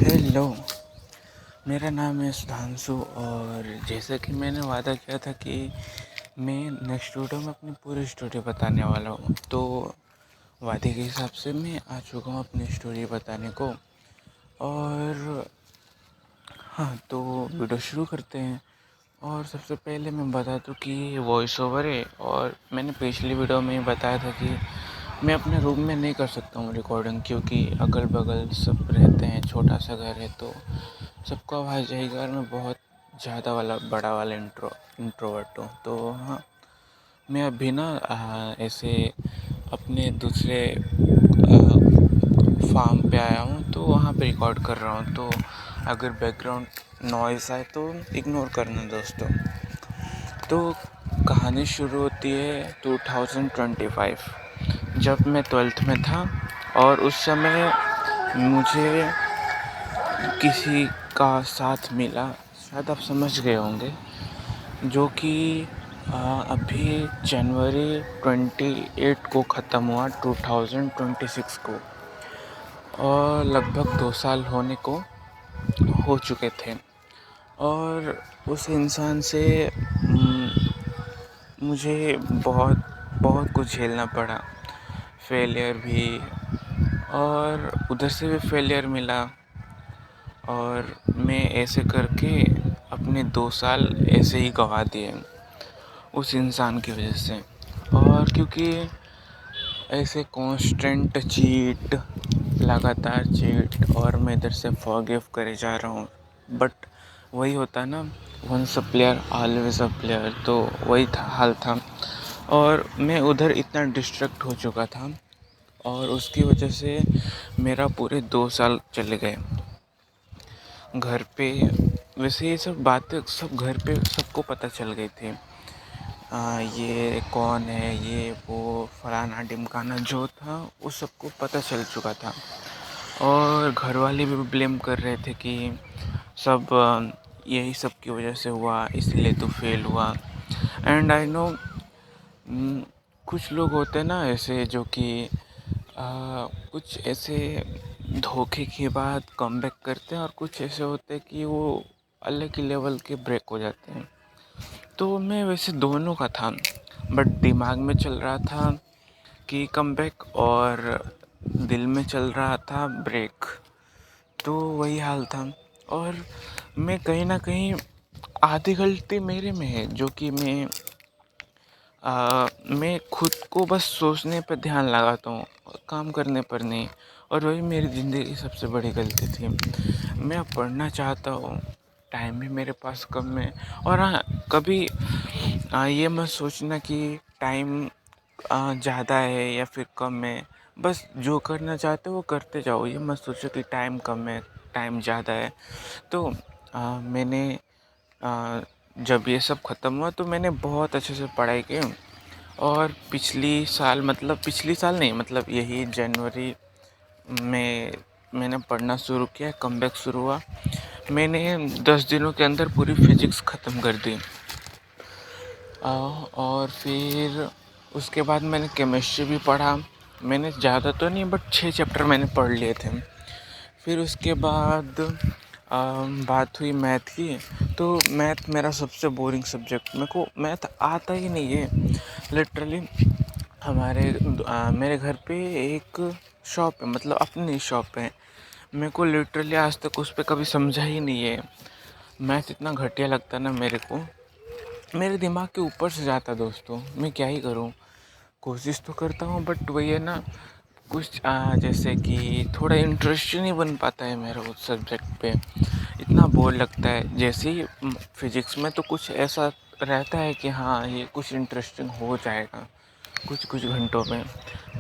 Hello, मेरा नाम है सुधांशु और जैसा कि मैंने वादा किया था कि मैं नेक्स्ट वीडियो में अपनी पूरी स्टोरी बताने वाला हूँ। तो वादे के हिसाब से मैं आ चुका हूँ अपनी स्टोरी बताने को। और हाँ, तो वीडियो शुरू करते हैं। और सबसे पहले मैं बता दूँ कि ये वॉइस ओवर है और मैंने पिछली वीडियो में ही बताया था कि मैं अपने रूम में नहीं कर सकता हूँ रिकॉर्डिंग, क्योंकि अगल बगल सब रहते हैं, छोटा सा घर है तो सबको आवाज़ जाएगी और मैं बहुत ज़्यादा वाला बड़ा वाला इंट्रोवर्ट हूँ। तो हाँ, मैं अभी ना ऐसे अपने दूसरे फार्म पे आया हूँ तो वहाँ पे रिकॉर्ड कर रहा हूँ। तो अगर बैकग्राउंड नॉइस आए तो इग्नोर करना दोस्तों। तो कहानी शुरू होती है 2025, जब मैं 12th में था। और उस समय मुझे किसी का साथ मिला, शायद आप समझ गए होंगे, जो कि अभी जनवरी 28 को ख़त्म हुआ 2026 को। और लगभग 2 साल होने को हो चुके थे। और उस इंसान से मुझे बहुत बहुत कुछ झेलना पड़ा, फेलियर भी, और उधर से भी फेलियर मिला। और मैं ऐसे करके अपने 2 साल ऐसे ही गंवा दिए उस इंसान की वजह से। और क्योंकि ऐसे कांस्टेंट चीट, लगातार चीट, और मैं इधर से फॉरगिव करे जा रहा हूँ। बट वही होता है ना, once a player always a player, तो वही था हाल था। और मैं उधर इतना डिस्ट्रैक्ट हो चुका था और उसकी वजह से मेरा पूरे 2 साल चले गए घर पे। वैसे ये सब बातें सब घर पे सबको पता चल गई थी। ये कौन है, ये वो फलाना ढिमकाना जो था वो सबको पता चल चुका था। और घर वाले भी ब्लेम कर रहे थे कि सब यही सब की वजह से हुआ, इसलिए तो फेल हुआ। एंड आई नो, कुछ लोग होते हैं ना ऐसे जो कि कुछ ऐसे धोखे के बाद कमबैक करते हैं, और कुछ ऐसे होते हैं कि वो अलग ही लेवल के ब्रेक हो जाते हैं। तो मैं वैसे दोनों का था, बट दिमाग में चल रहा था कि कमबैक और दिल में चल रहा था ब्रेक। तो वही हाल था। और मैं कहीं ना कहीं आधी गलती मेरे में है, जो कि मैं खुद को बस सोचने पर ध्यान लगाता हूँ, काम करने पर नहीं। और वही मेरी ज़िंदगी की सबसे बड़ी गलती थी। मैं पढ़ना चाहता हूँ, टाइम भी मेरे पास कम है। और हाँ, कभी ये मत सोचना कि टाइम ज़्यादा है या फिर कम है। बस जो करना चाहते हो वो करते जाओ, ये मत सोचो कि टाइम कम है, टाइम ज़्यादा है। तो मैंने जब ये सब ख़त्म हुआ तो मैंने बहुत अच्छे से पढ़ाई की। और पिछली साल नहीं, मतलब यही जनवरी में मैंने पढ़ना शुरू किया, कमबैक शुरू हुआ। मैंने 10 दिनों के अंदर पूरी फिजिक्स ख़त्म कर दी। और फिर उसके बाद मैंने केमिस्ट्री भी पढ़ा। मैंने ज़्यादा तो नहीं, बट 6 चैप्टर मैंने पढ़ लिए थे। फिर उसके बाद बात हुई मैथ की। तो मैथ मेरा सबसे बोरिंग सब्जेक्ट, मेरे को मैथ आता ही नहीं है लिटरली। मेरे घर पे एक शॉप है, मतलब अपनी शॉप है। मेरे को लिटरली आज तक उस पर कभी समझा ही नहीं है। मैथ इतना घटिया लगता ना मेरे को, मेरे दिमाग के ऊपर से जाता दोस्तों। मैं क्या ही करूं, कोशिश तो करता हूं, बट वही है ना, कुछ जैसे कि थोड़ा इंटरेस्ट नहीं बन पाता है मेरा उस सब्जेक्ट पे। इतना बोर लगता है। जैसे ही फिजिक्स में तो कुछ ऐसा रहता है कि हाँ, ये कुछ इंटरेस्टिंग हो जाएगा कुछ कुछ घंटों में,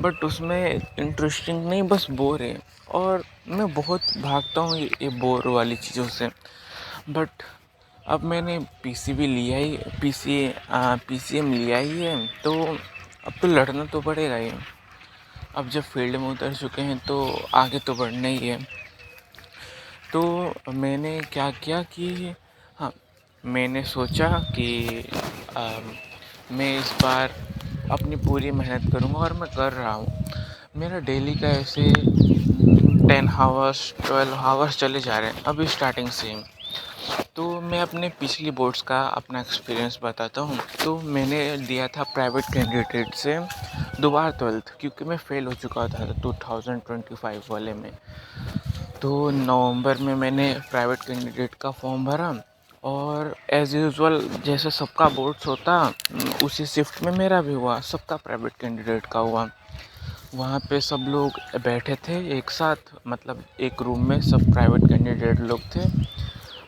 बट उसमें इंटरेस्टिंग नहीं, बस बोर है। और मैं बहुत भागता हूँ ये बोर वाली चीज़ों से। बट अब मैंने पीसीबी लिया ही पीसीएम लिया ही है, तो अब तो लड़ना तो पड़ेगा ही। अब जब फील्ड में उतर चुके हैं तो आगे तो बढ़ना ही है। तो मैंने क्या किया कि हाँ, मैंने सोचा कि मैं इस बार अपनी पूरी मेहनत करूँगा, और मैं कर रहा हूँ। मेरा डेली का ऐसे 10 हावर्स 12 हावर्स चले जा रहे हैं अभी स्टार्टिंग से ही। तो मैं अपने पिछली बोर्ड्स का अपना एक्सपीरियंस बताता हूँ। तो मैंने दिया था प्राइवेट कैंडिडेट से दोबारा 12th, क्योंकि मैं फ़ेल हो चुका था 2025 वाले में। तो नवंबर में मैंने प्राइवेट कैंडिडेट का फॉर्म भरा, और एज़ यूजुअल जैसे सबका बोर्ड्स होता उसी शिफ्ट में मेरा भी हुआ, सबका प्राइवेट कैंडिडेट का हुआ। वहाँ पे सब लोग बैठे थे एक साथ, मतलब एक रूम में सब प्राइवेट कैंडिडेट लोग थे,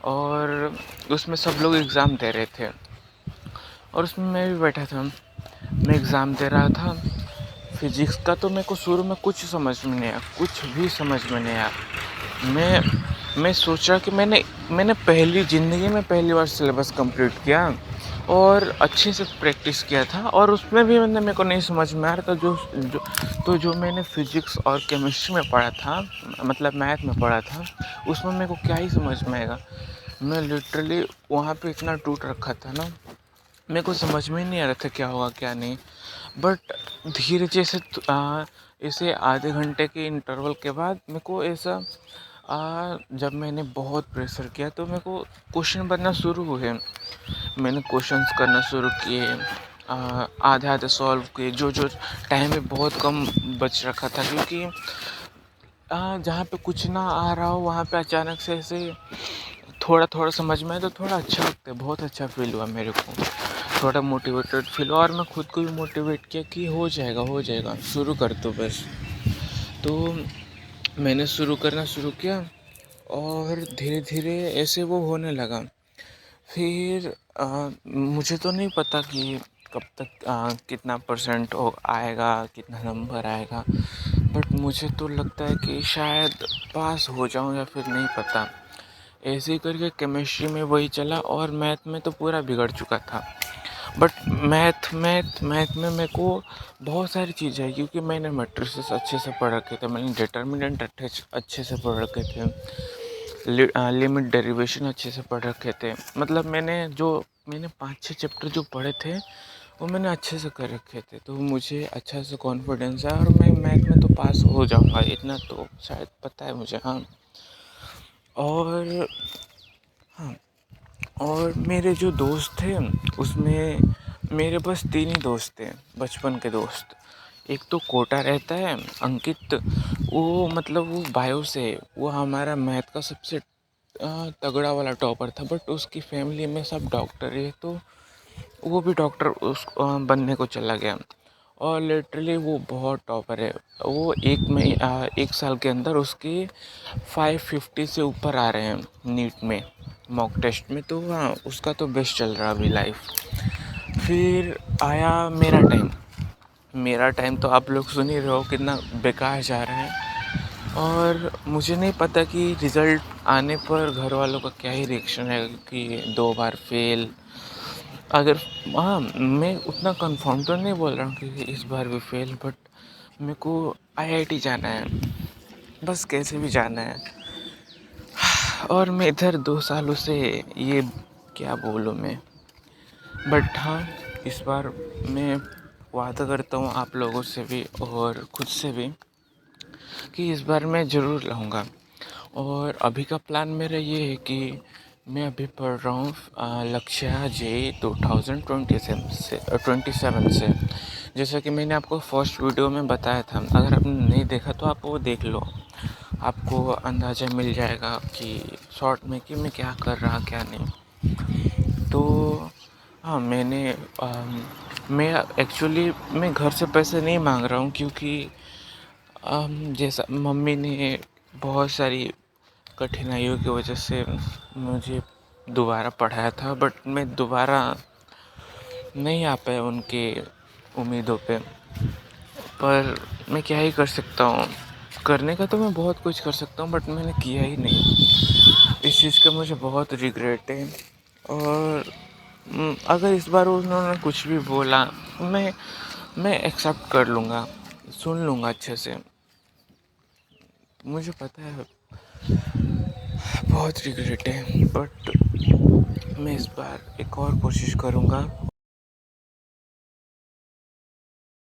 और उसमें सब लोग एग्ज़ाम दे रहे थे, और उसमें मैं भी बैठा था। मैं एग्ज़ाम दे रहा था फिज़िक्स का। तो मेरे को शुरू में कुछ समझ में नहीं आया, कुछ भी समझ में नहीं आया। मैं सोचा कि मैंने पहली ज़िंदगी में पहली बार सिलेबस कंप्लीट किया और अच्छे से प्रैक्टिस किया था, और उसमें भी मेरे को नहीं समझ में आ रहा था। जो मैंने फिज़िक्स और केमिस्ट्री में पढ़ा था, मतलब मैथ में पढ़ा था, उसमें मेरे को क्या ही समझ में आएगा। मैं लिटरली वहाँ पे इतना टूट रखा था ना, मेरे को समझ में ही नहीं आ रहा था क्या होगा क्या नहीं। बट धीरे जैसे ऐसे आधे घंटे के इंटरवल के बाद मेरे को ऐसा जब मैंने बहुत प्रेशर किया तो मेरे को क्वेश्चन बनना शुरू हुए। मैंने क्वेश्चंस करना शुरू किए, आधे आधे सॉल्व किए, जो टाइम में बहुत कम बच रखा था, क्योंकि जहाँ पे कुछ ना आ रहा हो वहाँ पे अचानक से ऐसे थोड़ा थोड़ा समझ में आए तो थोड़ा अच्छा लगता है, बहुत अच्छा फील हुआ मेरे को, थोड़ा मोटिवेटेड फील हुआ, और मैं खुद को भी मोटिवेट किया कि हो जाएगा, शुरू कर दो बस। तो मैंने शुरू करना शुरू किया, और धीरे धीरे ऐसे वो होने लगा। फिर मुझे तो नहीं पता कि कब तक कितना परसेंट आएगा, कितना नंबर आएगा, बट मुझे तो लगता है कि शायद पास हो जाऊं या फिर नहीं पता। ऐसे ही करके केमिस्ट्री में वही चला, और मैथ में तो पूरा बिगड़ चुका था। बट मैथ में मेरे को बहुत सारी चीज़ें हैं, क्योंकि मैंने मैट्रिसेस अच्छे से पढ़ रखे थे, मैंने डिटर्मिनेंट अच्छे से पढ़ रखे थे, लिमिट डेरिवेशन अच्छे से पढ़ रखे थे। मतलब मैंने 5-6 चैप्टर जो पढ़े थे वो मैंने अच्छे से कर रखे थे, तो मुझे अच्छा से कॉन्फिडेंस है, और मैं मैथ में तो पास हो जाऊंगा, इतना तो शायद पता है मुझे। हाँ, और हाँ, और मेरे जो दोस्त थे उसमें मेरे बस 3 ही दोस्त थे, बचपन के दोस्त। एक तो कोटा रहता है अंकित, वो मतलब वो बायो से है, वो हमारा मैथ का सबसे तगड़ा वाला टॉपर था, बट उसकी फैमिली में सब डॉक्टर है, तो वो भी डॉक्टर बनने को चला गया, और लिटरली वो बहुत टॉपर है। वो एक साल के अंदर उसके 550 से ऊपर आ रहे हैं नीट में, मॉक टेस्ट में। तो हाँ, उसका तो बेस्ट चल रहा अभी लाइफ। फिर आया मेरा टाइम तो आप लोग सुन ही रहे हो कितना बेकार जा रहा है, और मुझे नहीं पता कि रिज़ल्ट आने पर घर वालों का क्या ही रिएक्शन है कि 2 बार फेल। अगर हाँ, मैं उतना कंफर्म तो नहीं बोल रहा हूँ कि इस बार भी फेल, बट मेरे को आईआईटी जाना है, बस कैसे भी जाना है। और मैं इधर 2 सालों से ये क्या बोलूँ मैं, बट हाँ, इस बार मैं वादा करता हूँ आप लोगों से भी और खुद से भी कि इस बार मैं ज़रूर लाऊंगा। और अभी का प्लान मेरा ये है कि मैं अभी पढ़ रहा हूँ लक्ष्य जे 2027 से। जैसा कि मैंने आपको फर्स्ट वीडियो में बताया था, अगर आपने नहीं देखा तो आप वो देख लो, आपको अंदाज़ा मिल जाएगा कि शॉर्ट में कि मैं क्या कर रहा क्या नहीं। तो हाँ, मैं एक्चुअली मैं घर से पैसे नहीं मांग रहा हूँ, क्योंकि जैसा मम्मी ने बहुत सारी कठिनाइयों की वजह से मुझे दोबारा पढ़ाया था, बट मैं दोबारा नहीं आ पाया उनके उम्मीदों पे। पर मैं क्या ही कर सकता हूँ, करने का तो मैं बहुत कुछ कर सकता हूँ, बट मैंने किया ही नहीं। इस चीज़ का मुझे बहुत रिग्रेट है। और अगर इस बार उन्होंने कुछ भी बोला, मैं एक्सेप्ट कर लूँगा, सुन लूँगा अच्छे से। मुझे पता है बहुत रिग्रेट है, बट मैं इस बार एक और कोशिश करूँगा